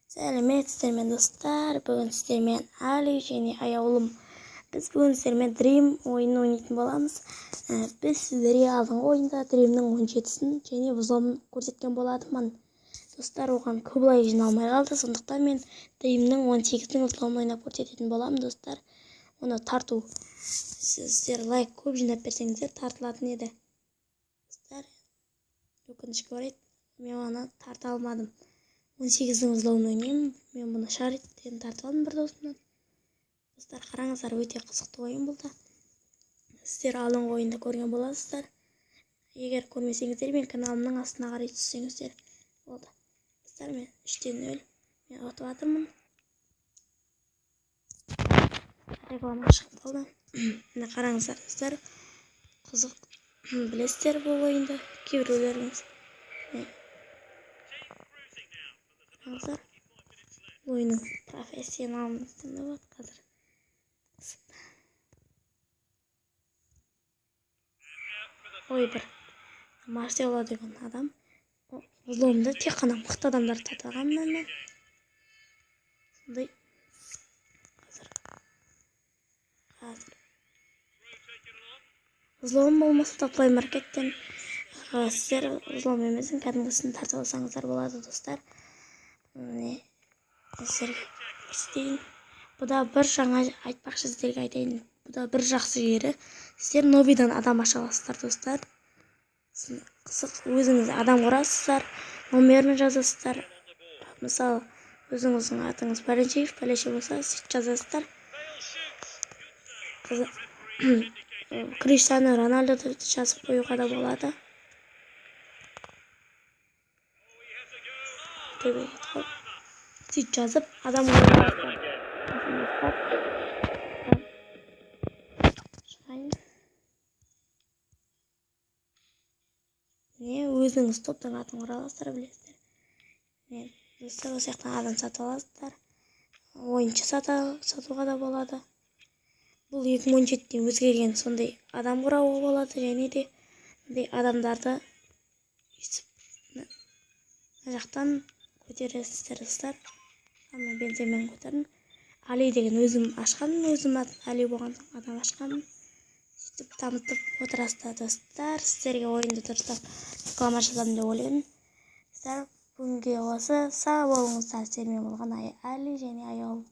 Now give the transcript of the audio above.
Сәлеметсіздер достар, бүгін сіздермен Али және аяулым. Біз бүгін сіздермен Dream ойынын ойнайтын боламыз. Біз сіздерге алдыңғы ойында Dream'нің 17-сін және взломын көрсеткен болатынмын. Достар, оған көп лайк жиналмай қалды, сондықтан мен Dream'нің 18-дің взломын ойнап көрсететін боламын, достар. Оны тарту. Сіздер лайк көп жинап берсеңіздер тартылатын еді. Достар, өкінішке орай, мен оны тарта алмадым. 18-дің взломын ойнаймын. Мен бұны шарттен тартып алдым бір досымнан. Достар, қараңыздар, өте қызықты ойын болды. Сіздер алдыңғы ойында көрген боласыздар. Егер көрмесеңіздер, мен каналымның астына қарай түссеңіздер болды. Достар, мен 3-0 мен ұтып жатырмын. Реклама шығып қалды. Міне қараңыздар, достар. Қызық. Білесіздер бұл ойынды кейбіреулеріңіз. Қараңыздар. Ойының профессионалымыздың болады қазір. Ой, бір Марсело деген адам взломды тек қана мықты адамдар татыған мен. Сондай қазір взлом болмаса топлай маркеттен сіздер взлом емесін кәдімгісін тартып алсаңыздар болады, достар. Міне сіздерге істейін. Бұда бір жаңа айтпақшы сіздерге айтайын. Бұда бір жақсы жері. Сіздер новидан адам аша аласыздар, достар. Қызық, өзіңіз адам құрасыздар, номерін жазасыздар. Мысалы, өзіңіздің атыңыз Баренчиев, пәлеше болса, сөйтіп жазасыздар. Криштиану Роналдоды жазып қоюға да болады. Сөйтіп жазып, адам құрасыздар. Өзіңіз топтың атын құра аласыздар, білесіздер. Достар, осы жақтан адам сатып аласыздар. Ойыншы сатуға да болады. Бұл 2017-те өзгерген сондай адам құрауға болады, және де адамдарды жақтан көтересіздер, достар. Мен көтердім. Али деген өзім ашқан, өзім Али болған адам ашқан. Сөйтіп дамытып отырасыздар, достар. Сіздерге ойынды дұрыстап реклама жазамын деп ойлаймын. Сіздер бүгінге осы. Сау болыңыздар. Сіздермен болған Али және аяулым.